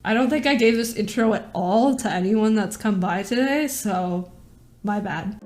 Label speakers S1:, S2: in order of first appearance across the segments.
S1: I don't think I gave this intro at all to anyone that's come by today, so my bad.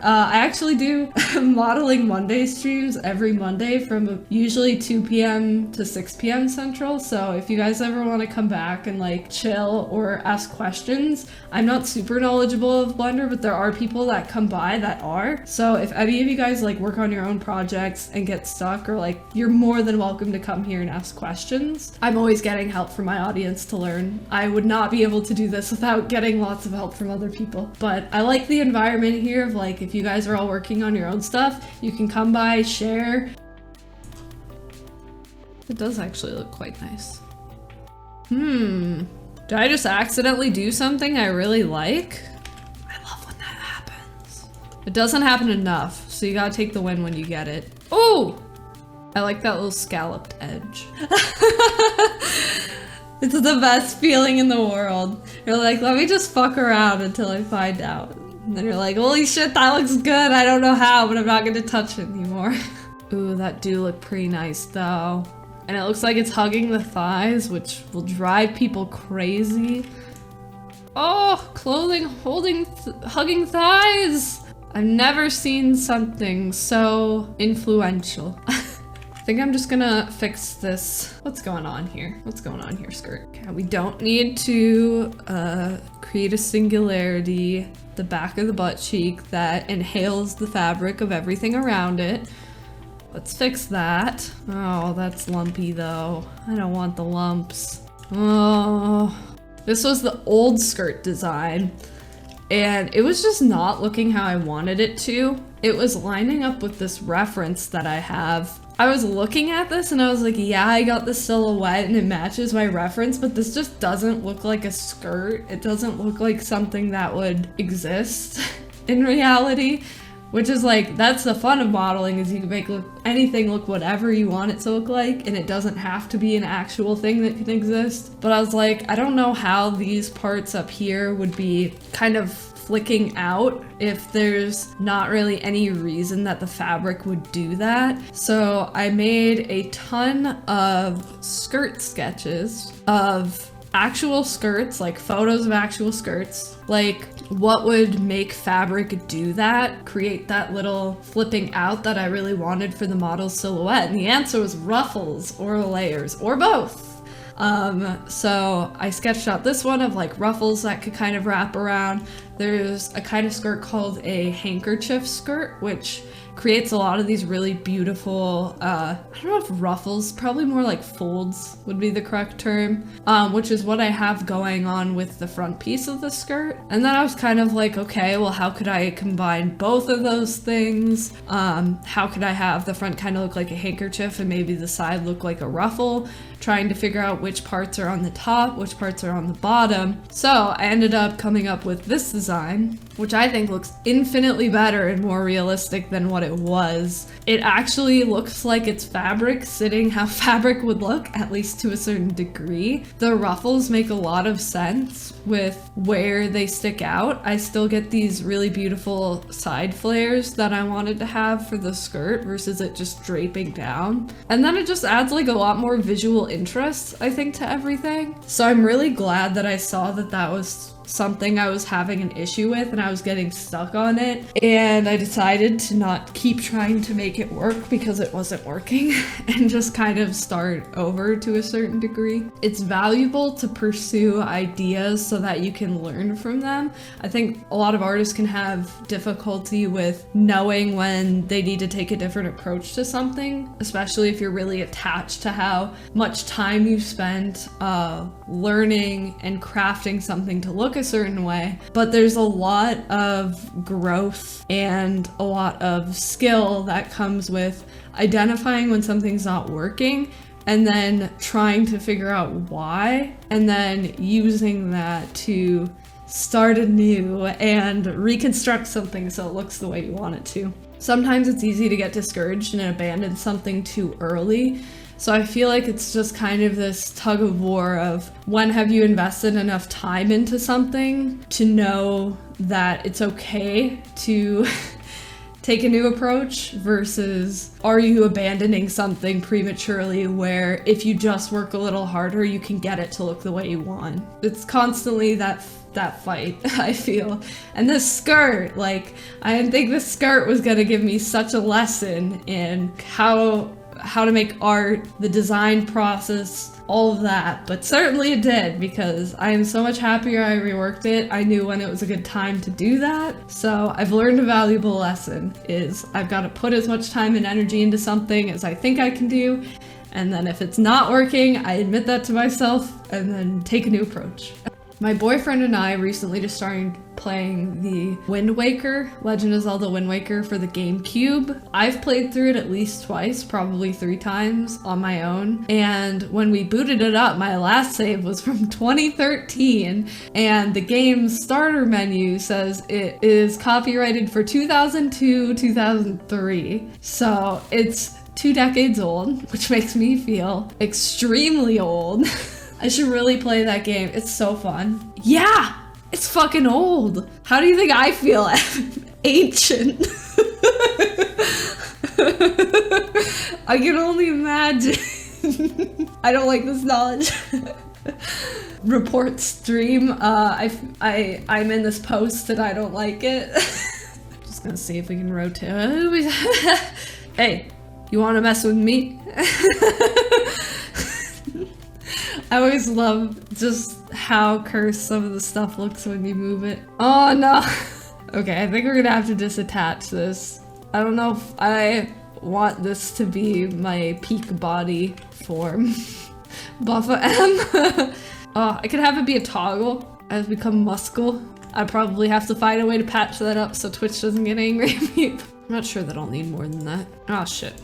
S1: I actually do Modeling Monday streams every Monday from usually 2 p.m. to 6 p.m. Central. So if you guys ever want to come back and like chill or ask questions, I'm not super knowledgeable of Blender, but there are people that come by that are. So if any of you guys like work on your own projects and get stuck, or like, you're more than welcome to come here and ask questions. I'm always getting help from my audience to learn. I would not be able to do this without getting lots of help from other people. But I like the environment here of like, if you guys are all working on your own stuff, you can come by, share. It does actually look quite nice. Did I just accidentally do something I really like? I love when that happens. It doesn't happen enough, so you gotta take the win when you get it. Oh! I like that little scalloped edge. It's the best feeling in the world. You're like, let me just fuck around until I find out. And then you're like, holy shit, that looks good. I don't know how, but I'm not gonna touch it anymore. Ooh, that do look pretty nice though. And it looks like it's hugging the thighs, which will drive people crazy. Oh, clothing hugging thighs. I've never seen something so influential. I think I'm just gonna fix this. What's going on here? What's going on here, skirt? Okay, we don't need to create a singularity, the back of the butt cheek that inhales the fabric of everything around it. Let's fix that. Oh, that's lumpy though. I don't want the lumps. Oh, this was the old skirt design, and it was just not looking how I wanted it to. It was lining up with this reference that I have. I was looking at this and I was like, yeah, I got the silhouette and it matches my reference, but this just doesn't look like a skirt. It doesn't look like something that would exist in reality, which is like, that's the fun of modeling, is you can make anything look whatever you want it to look like, and it doesn't have to be an actual thing that can exist. But I was like, I don't know how these parts up here would be kind of flicking out if there's not really any reason that the fabric would do that. So I made a ton of skirt sketches of actual skirts, like photos of actual skirts, like what would make fabric do that, create that little flipping out that I really wanted for the model's silhouette. And the answer was ruffles or layers or both. So I sketched out this one of like ruffles that could kind of wrap around. There's a kind of skirt called a handkerchief skirt, which creates a lot of these really beautiful, I don't know if ruffles, probably more like folds would be the correct term, which is what I have going on with the front piece of the skirt. And then I was kind of like, okay, well, how could I combine both of those things? How could I have the front kind of look like a handkerchief and maybe the side look like a ruffle? Trying to figure out which parts are on the top, which parts are on the bottom. So I ended up coming up with this design, which I think looks infinitely better and more realistic than what it was. It actually looks like it's fabric sitting how fabric would look, at least to a certain degree. The ruffles make a lot of sense with where they stick out. I still get these really beautiful side flares that I wanted to have for the skirt versus it just draping down. And then it just adds like a lot more visual interest, I think, to everything. So I'm really glad that I saw that that was something I was having an issue with and I was getting stuck on it, and I decided to not keep trying to make it work because it wasn't working and just kind of start over to a certain degree. It's valuable to pursue ideas so that you can learn from them. I think a lot of artists can have difficulty with knowing when they need to take a different approach to something, especially if you're really attached to how much time you spent learning and crafting something to look a certain way. But there's a lot of growth and a lot of skill that comes with identifying when something's not working and then trying to figure out why, and then using that to start anew and reconstruct something so it looks the way you want it to. Sometimes it's easy to get discouraged and abandon something too early. So I feel like it's just kind of this tug of war of when have you invested enough time into something to know that it's okay to take a new approach versus are you abandoning something prematurely where if you just work a little harder, you can get it to look the way you want. It's constantly that fight, I feel. And this skirt, like, I didn't think this skirt was gonna give me such a lesson in how to make art, the design process, all of that, but certainly it did, because I am so much happier I reworked it. I knew when it was a good time to do that. So I've learned a valuable lesson, is I've got to put as much time and energy into something as I think I can do, and then if it's not working, I admit that to myself and then take a new approach. My boyfriend and I recently just started playing the Wind Waker, Legend of Zelda Wind Waker for the GameCube. I've played through it at least twice, probably 3 times on my own. And when we booted it up, my last save was from 2013, and the game's starter menu says it is copyrighted for 2002-2003. So it's 2 decades old, which makes me feel extremely old. I should really play that game. It's so fun. Yeah, it's fucking old. How do you think I feel? Ancient. I can only imagine. I don't like this knowledge. Report stream. I'm in this post and I don't like it. Just gonna see if we can rotate. Hey, you wanna mess with me? I always love just how cursed some of the stuff looks when you move it. Oh no! Okay, I think we're gonna have to disattach this. I don't know if I want this to be my peak body form. Buffa M. Oh, I could have it be a toggle. I've become muscle. I probably have to find a way to patch that up so Twitch doesn't get angry at me. I'm not sure that I'll need more than that. Oh shit.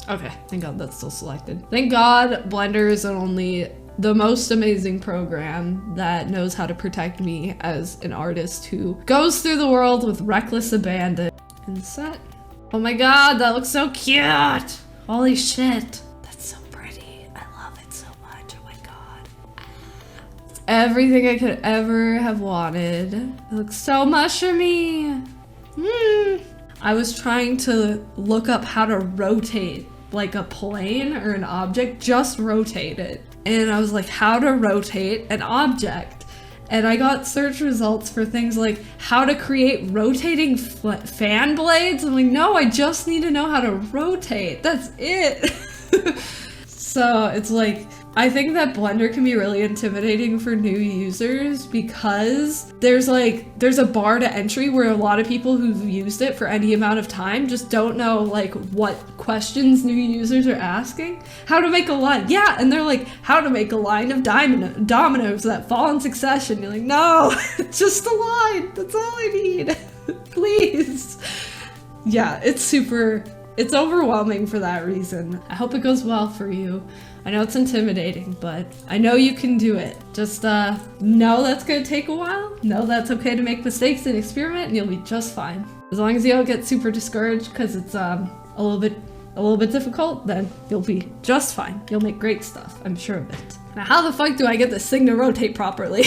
S1: Okay, thank God that's still selected. Thank God Blender is only the most amazing program that knows how to protect me as an artist who goes through the world with reckless abandon. And set. Oh my God, that looks so cute! Holy shit. That's so pretty. I love it so much. Oh my God. It's everything I could ever have wanted. It looks so mushroomy. I was trying to look up how to rotate like a plane or an object, just rotate it. And I was like, how to rotate an object. And I got search results for things like how to create rotating fan blades. I'm like, no, I just need to know how to rotate. That's it. So it's like, I think that Blender can be really intimidating for new users because there's a bar to entry where a lot of people who've used it for any amount of time just don't know like what questions new users are asking. How to make a line. Yeah, and they're like, how to make a line of dominoes that fall in succession. You're like, no, just a line. That's all I need. Please. Yeah, it's overwhelming for that reason. I hope it goes well for you. I know it's intimidating, but I know you can do it. Just know that's gonna take a while. Know that's okay to make mistakes and experiment, and you'll be just fine. As long as you don't get super discouraged because it's a little bit difficult, then you'll be just fine. You'll make great stuff, I'm sure of it. Now, how the fuck do I get this thing to rotate properly?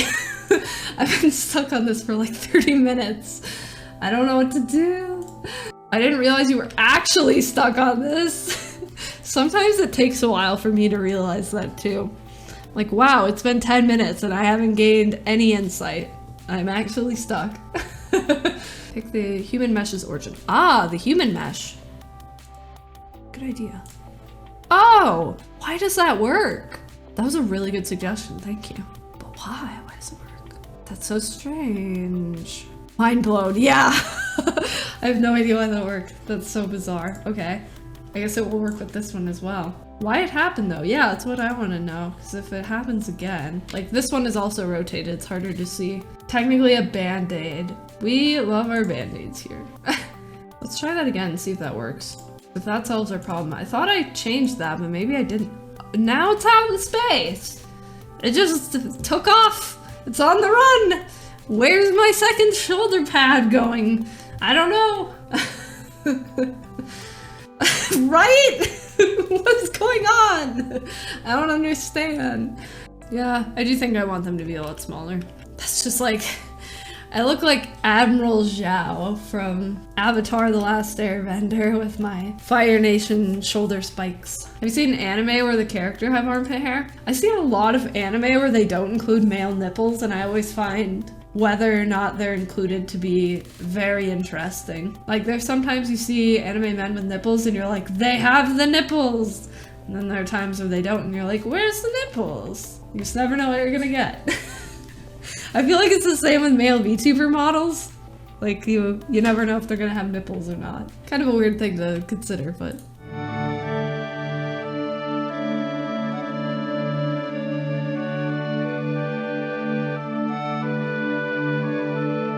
S1: I've been stuck on this for like 30 minutes. I don't know what to do. I didn't realize you were actually stuck on this. Sometimes it takes a while for me to realize that too. Like, wow, it's been 10 minutes and I haven't gained any insight. I'm actually stuck. Pick the human mesh's origin. Ah, the human mesh. Good idea. Oh, why does that work? That was a really good suggestion, thank you. But why? Why does it work? That's so strange. Mind blown, yeah. I have no idea why that worked. That's so bizarre. Okay. I guess it will work with this one as well. Why it happened though? Yeah, that's what I want to know. Because if it happens again, like this one is also rotated, it's harder to see. Technically a band-aid. We love our band-aids here. Let's try that again and see if that works. If that solves our problem. I thought I changed that, but maybe I didn't. Now it's out in space. It just took off. It's on the run. Where's my second shoulder pad going? I don't know. Right? What's going on? I don't understand. Yeah, I do think I want them to be a lot smaller. That's just like I look like Admiral Zhao from Avatar: The Last Airbender with my Fire Nation shoulder spikes. Have you seen an anime where the character have armpit hair? I see a lot of anime where they don't include male nipples, and I always find whether or not they're included to be very interesting. Like, there's sometimes you see anime men with nipples and you're like, they have the nipples! And then there are times where they don't and you're like, where's the nipples? You just never know what you're gonna get. I feel like it's the same with male VTuber models. Like, you never know if they're gonna have nipples or not. Kind of a weird thing to consider, but